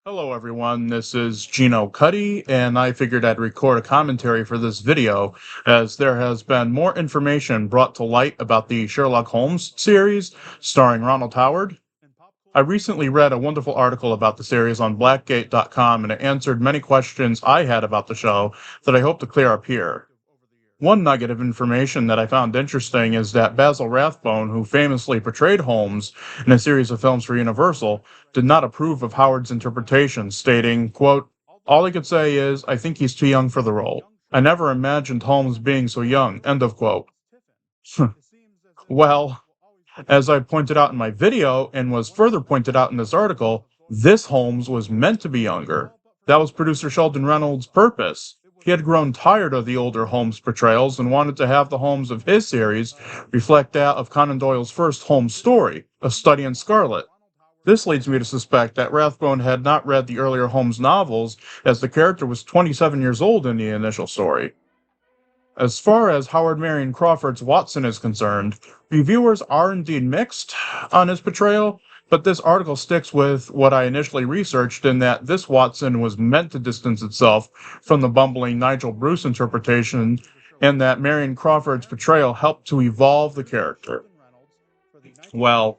Hello everyone, this is Gino Cuddy, and I figured I'd record a commentary for this video, as there has been more information brought to light about the Sherlock Holmes series, starring Ronald Howard. I recently read a wonderful article about the series on Blackgate.com, and it answered many questions I had about the show that I hope to clear up here. One nugget of information that I found interesting is that Basil Rathbone, who famously portrayed Holmes in a series of films for Universal, did not approve of Howard's interpretation, stating, quote, "All I could say is, I think he's too young for the role. I never imagined Holmes being so young," end of quote. Well, as I pointed out in my video, and was further pointed out in this article, this Holmes was meant to be younger. That was producer Sheldon Reynolds' purpose. He had grown tired of the older Holmes portrayals and wanted to have the Holmes of his series reflect that of Conan Doyle's first Holmes story, A Study in Scarlet. This leads me to suspect that Rathbone had not read the earlier Holmes novels, as the character was 27 years old in the initial story. As far as Howard Marion Crawford's Watson is concerned, reviewers are indeed mixed on his portrayal, but this article sticks with what I initially researched, in that this Watson was meant to distance itself from the bumbling Nigel Bruce interpretation, and that Marion Crawford's portrayal helped to evolve the character. Well,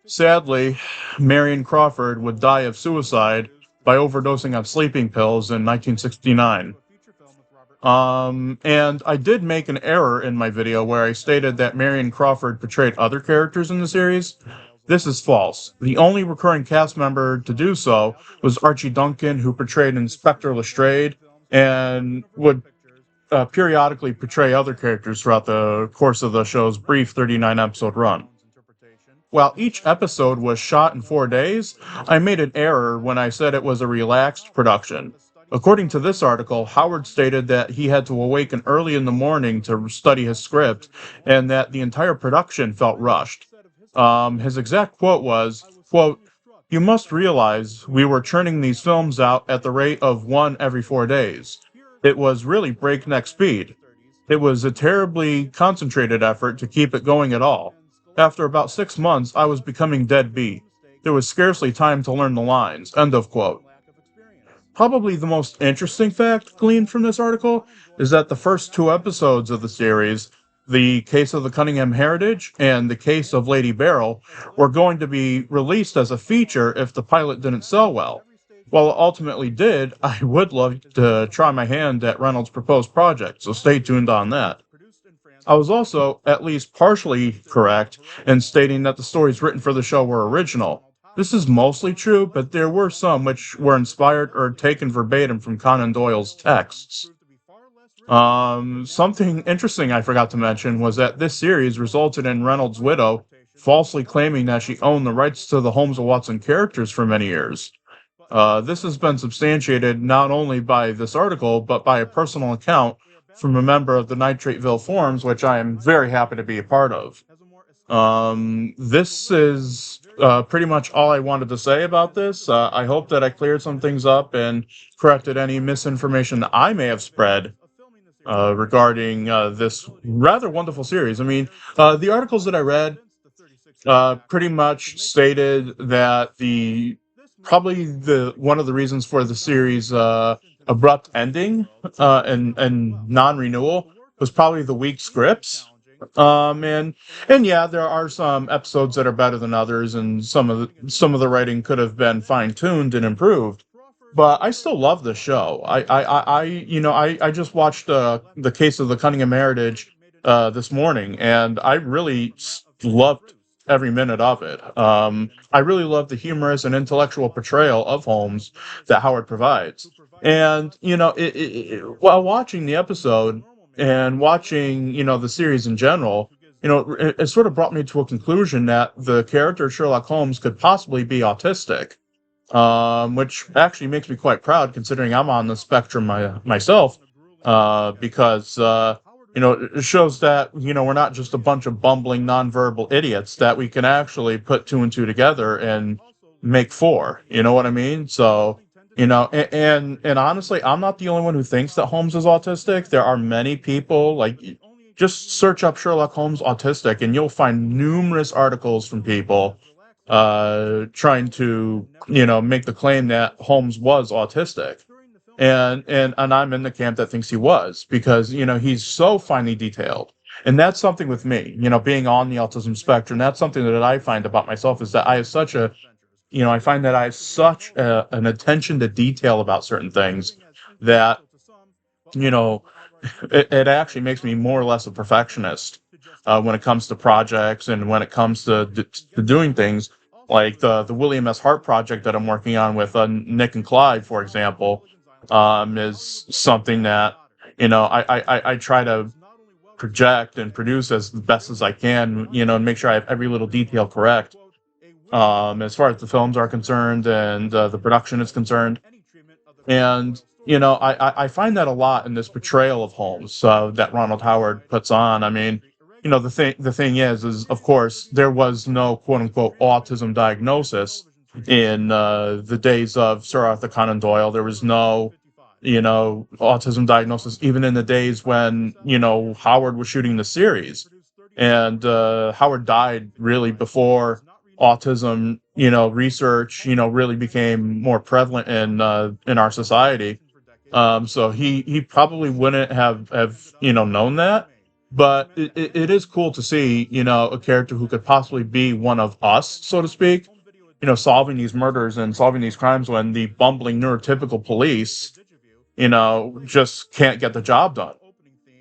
sadly, Marion Crawford would die of suicide by overdosing on sleeping pills in 1969. And I did make an error in my video where I stated that Marion Crawford portrayed other characters in the series. This is false. The only recurring cast member to do so was Archie Duncan, who portrayed Inspector Lestrade, and would periodically portray other characters throughout the course of the show's brief 39-episode run. While each episode was shot in 4 days, I made an error when I said it was a relaxed production. According to this article, Howard stated that he had to awaken early in the morning to study his script, and that the entire production felt rushed. His exact quote was, quote, "You must realize we were churning these films out at the rate of one every 4 days. It was really breakneck speed. It was a terribly concentrated effort to keep it going at all. After about 6 months, I was becoming dead beat. There was scarcely time to learn the lines," end of quote. Probably the most interesting fact gleaned from this article is that the first 2 episodes of the series, The Case of the Cunningham Heritage and The Case of Lady Beryl, were going to be released as a feature if the pilot didn't sell well. While it ultimately did, I would love to try my hand at Reynolds' proposed project, so stay tuned on that. I was also at least partially correct in stating that the stories written for the show were original. This is mostly true, but there were some which were inspired or taken verbatim from Conan Doyle's texts. Something interesting I forgot to mention was that this series resulted in Reynolds' widow falsely claiming that she owned the rights to the Holmes and Watson characters for many years. This has been substantiated not only by this article, but by a personal account from a member of the Nitrateville forums, which I am very happy to be a part of. This is pretty much all I wanted to say about this. I hope that I cleared some things up and corrected any misinformation that I may have spread regarding this rather wonderful series. I mean, the articles that I read pretty much stated that probably the one of the reasons for the series' abrupt ending and non-renewal was probably the weak scripts. And yeah, there are some episodes that are better than others, and some of the writing could have been fine-tuned and improved. But I still love the show. I just watched The Case of the Cunningham Heritage this morning, and I really loved every minute of it. I really love the humorous and intellectual portrayal of Holmes that Howard provides. And, while watching the episode and watching, the series in general, it sort of brought me to a conclusion that the character Sherlock Holmes could possibly be autistic, which actually makes me quite proud considering I'm on the spectrum myself, because, it shows that, we're not just a bunch of bumbling nonverbal idiots, that we can actually put 2 and 2 together and make 4, you know what I mean? So, and honestly, I'm not the only one who thinks that Holmes is autistic. There are many people, like, just search up Sherlock Holmes autistic, and you'll find numerous articles from people trying to, make the claim that Holmes was autistic. And I'm in the camp that thinks he was, because, he's so finely detailed. And that's something with me, being on the autism spectrum. That's something that I find about myself, is that I have such a, I find that I have such an attention to detail about certain things that, you know, it actually makes me more or less a perfectionist when it comes to projects, and when it comes to doing things like the William S. Hart project that I'm working on with Nick and Clive, for example, is something that, I try to project and produce as best as I can, and make sure I have every little detail correct, as far as the films are concerned, and the production is concerned. And I find that a lot in this portrayal of Holmes that Ronald Howard puts on. I mean, the thing is of course there was no quote unquote autism diagnosis in the days of Sir Arthur Conan Doyle. There was no autism diagnosis even in the days when Howard was shooting the series, and Howard died really before autism research really became more prevalent in our society. So he probably wouldn't have known that, but it is cool to see a character who could possibly be one of us, so to speak, solving these murders and solving these crimes when the bumbling neurotypical police just can't get the job done.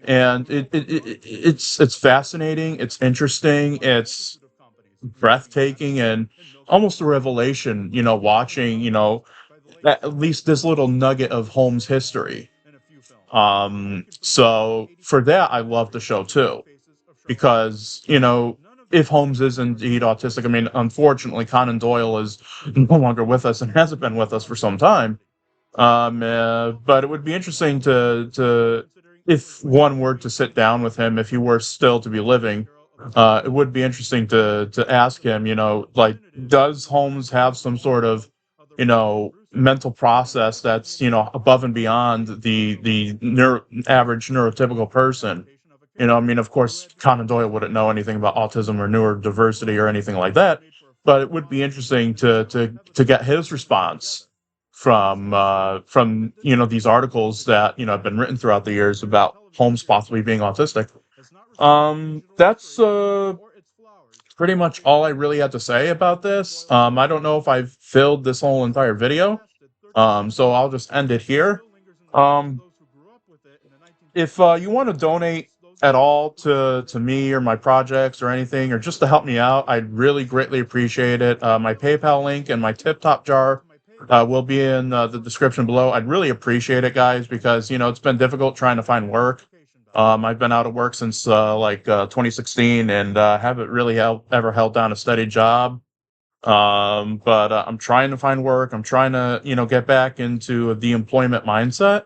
And it's fascinating, it's interesting, it's breathtaking, and almost a revelation, watching, at least this little nugget of Holmes history. So for that, I love the show too, because, if Holmes is indeed autistic, I mean, unfortunately, Conan Doyle is no longer with us and hasn't been with us for some time. But it would be interesting to if one were to sit down with him, if he were still to be living, it would be interesting to ask him, like, does Holmes have some sort of, mental process that's, above and beyond the average neurotypical person? I mean, of course, Conan Doyle wouldn't know anything about autism or neurodiversity or anything like that, but it would be interesting to get his response from these articles that have been written throughout the years about Holmes possibly being autistic. That's pretty much all I really had to say about this. I don't know if I've filled this whole entire video, so I'll just end it here. Um, if you want to donate at all to me or my projects or anything, or just to help me out, I'd really greatly appreciate it. My PayPal link and my tip top jar will be in the description below. I'd really appreciate it, guys, because it's been difficult trying to find work. I've been out of work since 2016, and haven't really ever held down a steady job. But I'm trying to find work. I'm trying to get back into the employment mindset.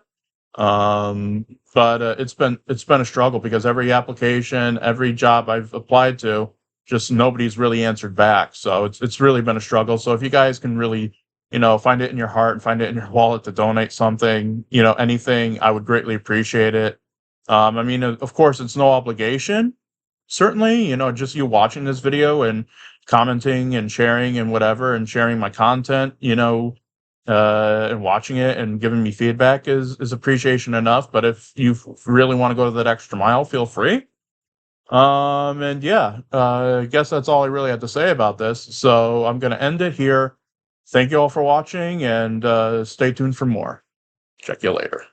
Um, but it's been a struggle, because every application, every job I've applied to, just nobody's really answered back. So it's really been a struggle. So if you guys can really, find it in your heart and find it in your wallet to donate something, anything, I would greatly appreciate it. I mean, of course, it's no obligation. Certainly, just you watching this video and commenting and sharing and whatever, and sharing my content, and watching it and giving me feedback is appreciation enough. But if you really want to go to that extra mile, feel free. And yeah, I guess that's all I really had to say about this. So I'm gonna end it here. Thank you all for watching, and stay tuned for more. Check you later.